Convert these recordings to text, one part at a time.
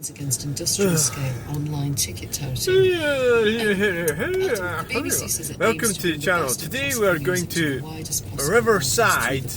against industrial-scale online ticket touting. Welcome to the channel. Today we are going to Riverside.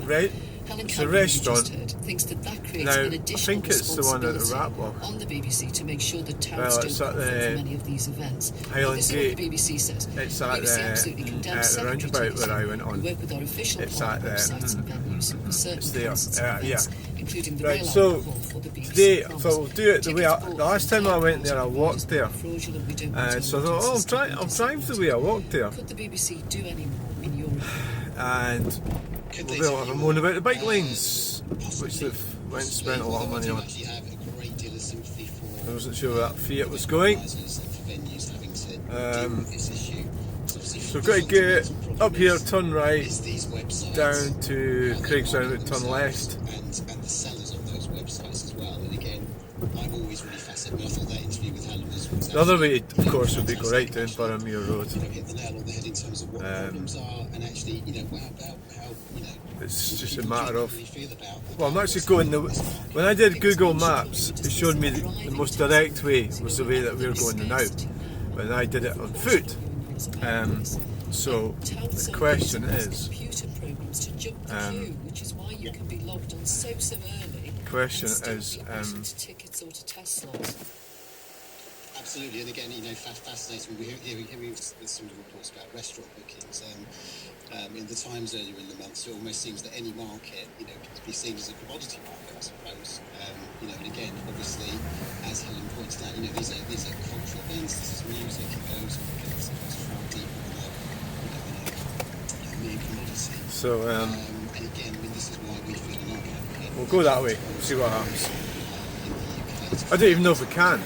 Right? It's a restaurant. Now, I think it's the one at the Ratlock. On the BBC to make sure that Well, towns it's don't at profit the from any of these events. Highland This is Gate. what the BBC says. It's at the roundabout where I went on. We work with our official It's at websites and venues for certain It's there. concerts and Yeah. events, including the Right, rail so alcohol for the BBC today, proms. so we'll do it the way the last time I went there, I walked there. Fraudulent, we don't So I thought, I'll drive the way I walked there. Could the BBC do any more in your And we'll have a moan about the bike lanes, which they've went and spent a lot of money on. I wasn't sure where that Fiat was going. So we've got to get up here, turn right, down to Craig's Roundabout, turn left. The other way, of course, would be go right down Boroughmuir Road. It's just a matter of, well, I'm actually going when I did Google Maps, it showed me the most direct way was the way that we're going now, when I did it on foot. So the question is, Absolutely, and again, fascinating. We're hearing some reports about restaurant bookings. In the Times earlier in the month, so it almost seems that any market, could be seen as a commodity market, I suppose. And again, obviously, as Helen pointed out, these are cultural events. This is music. It goes far deeper than a mere commodity. So, and again, this is why we feel in our campaign. We'll go that way. See what happens. I don't even know if we can.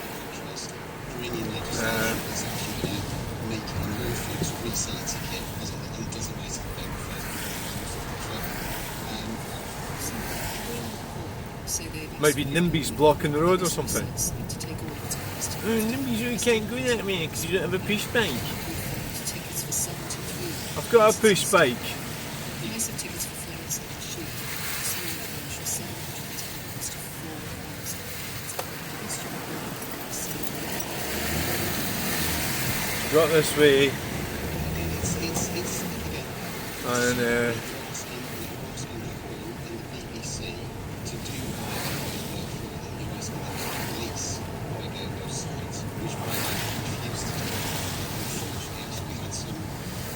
Might be NIMBY's blocking the road or something. NIMBY's, you can't go that way because you don't have a push bike. I've got a push bike. Got this way, and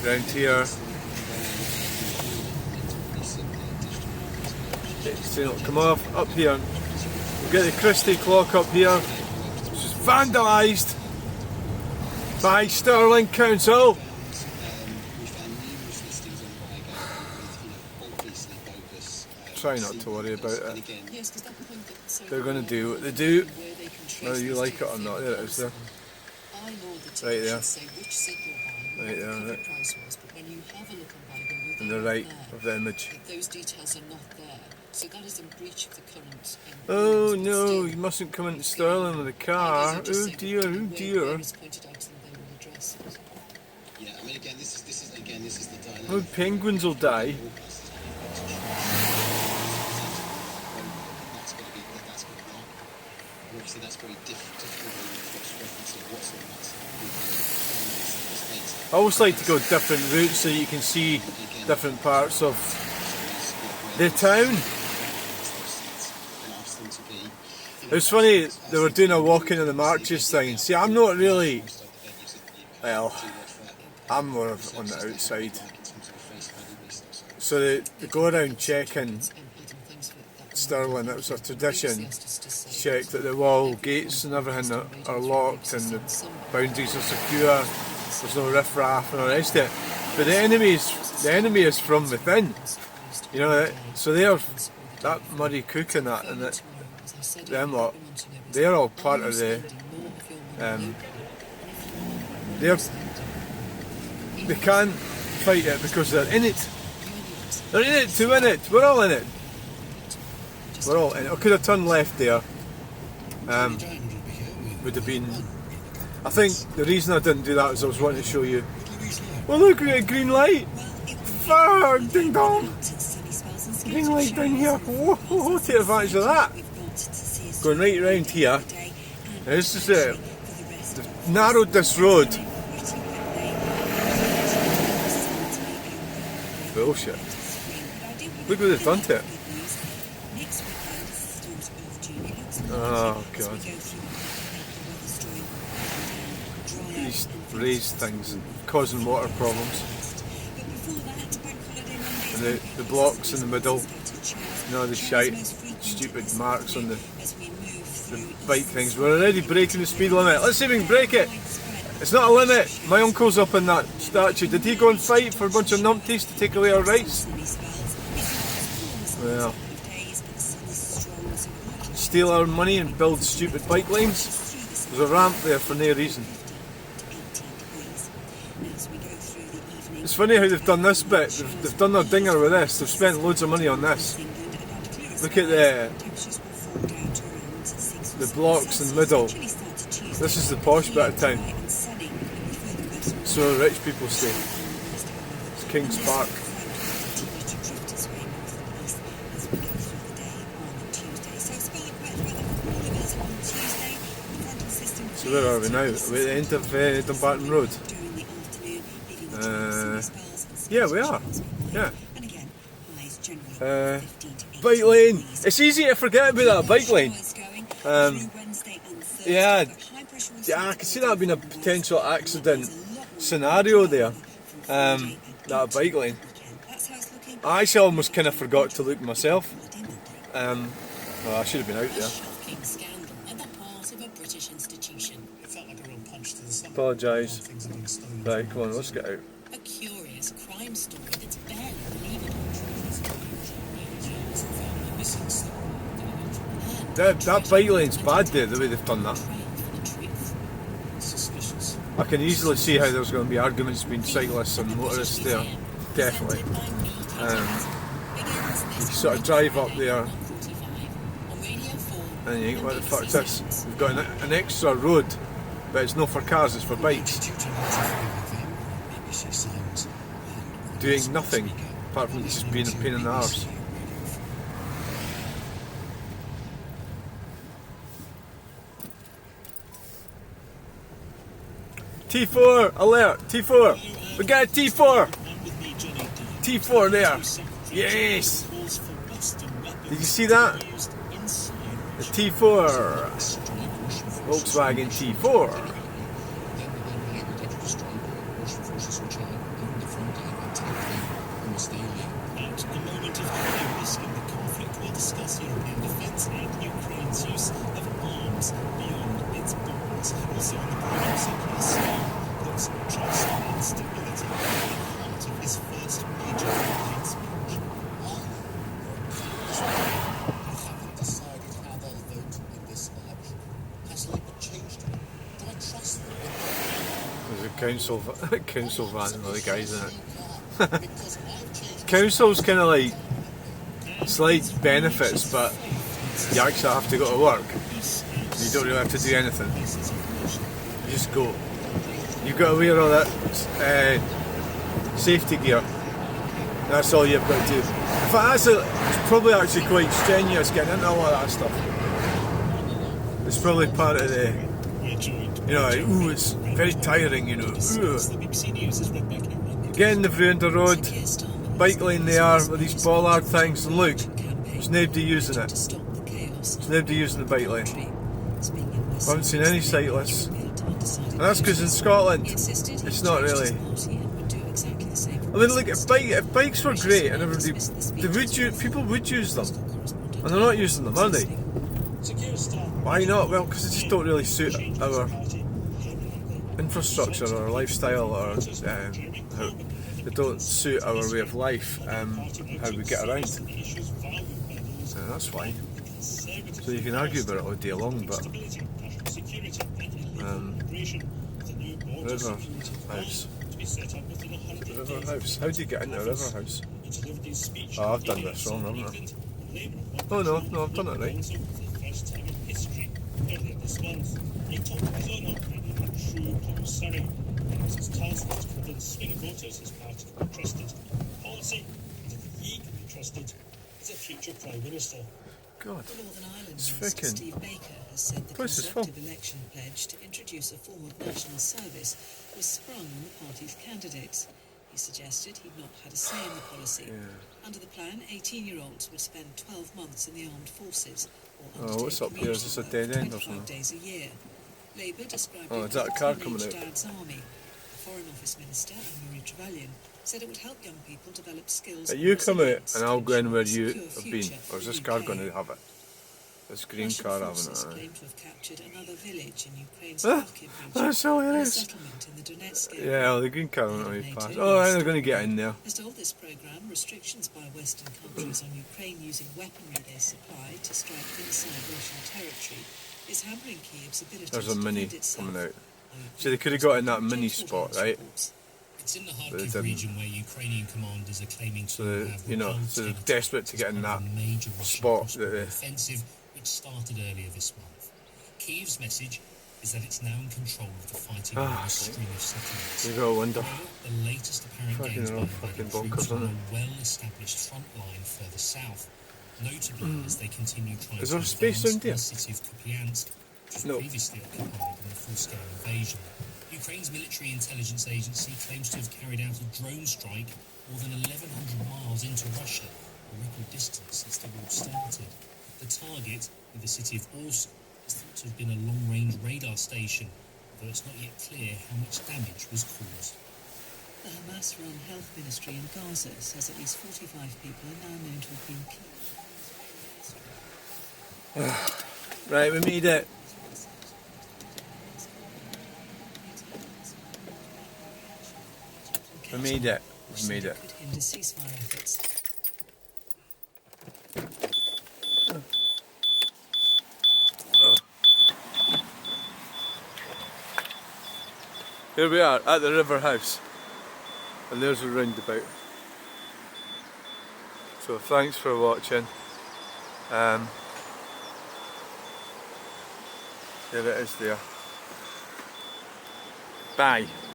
around here, so it'll come off up here. We'll get the Christie clock up here, which is vandalised by Stirling Council. Try not to worry about it. They're going to do what they do, whether you like it or not. There it is there. Right there. Right there, right. On the right of the image. Those details are not there. So that is in breach of the current. Oh no, you mustn't come into Stirling with a car. Oh dear, oh dear. Yeah, I mean, again, this is the dilemma. Oh, penguins will die. Obviously, that's very difficult what's I always like to go different routes so you can see different parts of the town. It was funny, they were doing a walking in the marches thing. See, I'm not really, well, I'm more on the outside. So they go around checking Stirling. It was a tradition to check that the wall gates and everything are locked and the boundaries are secure. There's no riff-raff and all the rest of it. But the enemy is from within. So that muddy cook and that, and them lot, they're all part of the. They can't fight it because they're in it. They're in it to win it. We're all in it. We're all in it. I could have turned left there. Would have been. I think the reason I didn't do that is I was wanting to show you. Well, look, we got a green light. Fuck, ding dong. Green light down here. Whoa, take advantage of that. Going right around here. This is it. They've narrowed this road. Bullshit. Look what they've done to it. Oh god. These raised things and causing water problems. And the blocks in the middle, you know, the stupid marks on the bike things. We're already breaking the speed limit. Let's see if we can break it. It's not a limit. My uncle's up in that statue. Did he go and fight for a bunch of numpties to take away our rights? Well, steal our money and build stupid bike lanes. There's a ramp there for no reason. It's funny how they've done this bit. They've done their dinger with this. They've spent loads of money on this. Look at the blocks in the middle. This is the posh bit of town. So rich people stay. It's King's Park. So where are we now? We're at the end of Dumbarton Road. Yeah, we are. Yeah. Bike lane. It's easy to forget about that bike lane. Yeah, I can see that being a potential accident scenario there. That bike lane. I actually almost kind of forgot to look myself. Well, I should have been out there. Apologise. Right, come on, let's get out. A curious crime story that's barely believable. That bike lane's bad there, the way they've done that. I can easily see how there's going to be arguments between cyclists and motorists there. Definitely. You sort of drive up there and you think, what the fuck is this? We've got an extra road, but it's not for cars, it's for bikes. Doing nothing apart from just being a pain in the arse. T4 alert! T4! We got a T4! T4 there! Yes! Did you see that? The T4! Volkswagen T4! Council van and all the guys in it. Council's kind of like slight benefits, but you actually have to go to work. You don't really have to do anything. You just go. You've got to wear all that safety gear. That's all you've got to do. In fact, it's probably actually quite strenuous getting into a lot of that stuff. It's probably part of the, you know, like, ooh, it's very tiring, you know. Ooh. Getting the Vreunda Road, bike lane there with these bollard things, and look, there's nobody using it. There's nobody using the bike lane. I haven't seen any cyclists. And that's because in Scotland, it's not really. I mean, look, if bikes were great and people would use them. And they're not using them, are they? Why not? Well, because they just don't really suit our infrastructure or lifestyle, or they don't suit our way of life, how we get around. That's fine. So you can argue about it all day long, but River House. How do you get into a River House? Oh, I've done this wrong, haven't I? Oh no, I've done it right. as a future Prime Minister. God, The Northern Ireland it's Minister freaking- Steve Baker has said the Place is full. Conservative election pledge to introduce a form of national service was sprung on the party's candidates. He suggested he'd not had a say in the policy. Under the plan, 18-year-olds would spend 12 months in the armed forces or undertake what's up here? Is this a community dead end work or 25 something? days a year. Labour described Oh, it is that as a car teenage coming out? dad's army. The Foreign Office Minister, Anne-Marie Trevelyan, said it would help young people develop skills. You come out resilience and to I'll go in ensure where a you secure have been. future Or is for this the car UK. going to have it? This green Russian car forces having it. claim to have captured another village in Ukraine's Ah, Kharkiv region, that's and a hilarious. settlement in the Donetsk area. Yeah, the green car The won't head of be NATO, past. Oh, Jens they're going to get in there. has told this programme restrictions by Western countries on Ukraine using weaponry they supply to strike inside Russian territory is hampering Kyiv's ability There's to a mini defend itself. coming out. While See, they could have Ukraine got in that has mini James spot, Waterhouse right? reports. It's in the But they Kharkiv didn't. region where Ukrainian commanders are claiming to So, have you know, repelled so they're tanks desperate to as get in part of that a major Russian spot cross-border that they- offensive which started earlier this month. Kyiv's message is that it's now in control of the fighting over a string of settlements. You gotta wonder. However, the latest apparent Fucking gains hell, by invading fucking troops bonkers, are on isn't a well-established front line further south, notably as they continue trying Is to there space advance down there? the city of Kupiansk, which was No. previously occupied in the full-scale invasion. Ukraine's military intelligence agency claims to have carried out a drone strike more than 1,100 miles into Russia, a record distance since the war started. The target, in the city of Orsk, is thought to have been a long-range radar station, although it's not yet clear how much damage was caused. The Hamas-run health ministry in Gaza says at least 45 people are now known to have been killed. Right, we made it. We made it. We made it. Could hinder ceasefire efforts. Here we are at the river house. And there's a roundabout. So thanks for watching. There it is there. Bye.